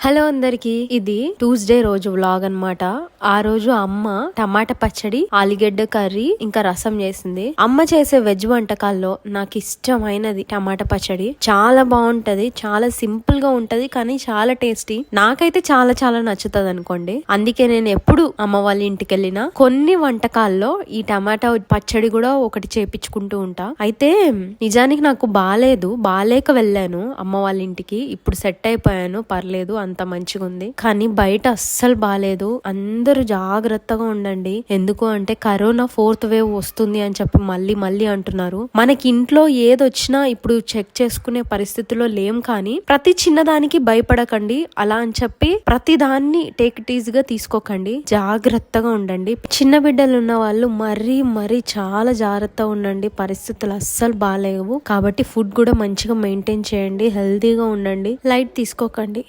Hello అందరికి, ఇది Tuesday రోజు వ్లాగ్ అన్నమాట. ఆ రోజు అమ్మ టమాటా పచ్చడి, ఆలుగడ్డ కర్రీ ఇంకా రసం చేసింది. అమ్మ చేసే వెజ్ వంటకాల్లో నాకు ఇష్టమైనది టమాటా పచ్చడి. చాలా బాగుంటది, చాలా సింపుల్ గా ఉంటది, కానీ చాలా టేస్టీ. నాకైతే చాలా చాలా నచ్చుతుంది అనుకోండి. అందుకే నేను ఎప్పుడు అమ్మ వాళ్ళ ఇంటికి వెళ్ళినా కొన్ని వంటకాల్లో ఈ టమాటా పచ్చడి కూడా ఒకటి చేపించుకుంటూ ఉంటా. అయితే నిజానికి నాకు బాలేక వెళ్ళాను అమ్మ వాళ్ళ ఇంటికి. ఇప్పుడు సెట్ అయిపోయాను, పర్లేదు, అంత మంచిగా ఉంది. కానీ బయట అస్సలు బాలేదు. అందరూ జాగ్రత్తగా ఉండండి. ఎందుకు అంటే కరోనా 4th వేవ్ వస్తుంది అని చెప్పి మళ్ళీ అంటున్నారు. మనకి ఇంట్లో ఏదొచ్చినా ఇప్పుడు చెక్ చేసుకునే పరిస్థితిలో లేం. కానీ ప్రతి చిన్నదానికి భయపడకండి. అలా అని చెప్పి ప్రతి దాన్ని టేక్ ఇట్ ఈజీగా తీసుకోకండి. జాగ్రత్తగా ఉండండి. చిన్న బిడ్డలు ఉన్న వాళ్ళు మరీ చాలా జాగ్రత్తగా ఉండండి. పరిస్థితులు అస్సలు బాగాలేవు. కాబట్టి ఫుడ్ కూడా మంచిగా మెయింటైన్ చేయండి. హెల్తీగా ఉండండి. లైట్ తీసుకోకండి.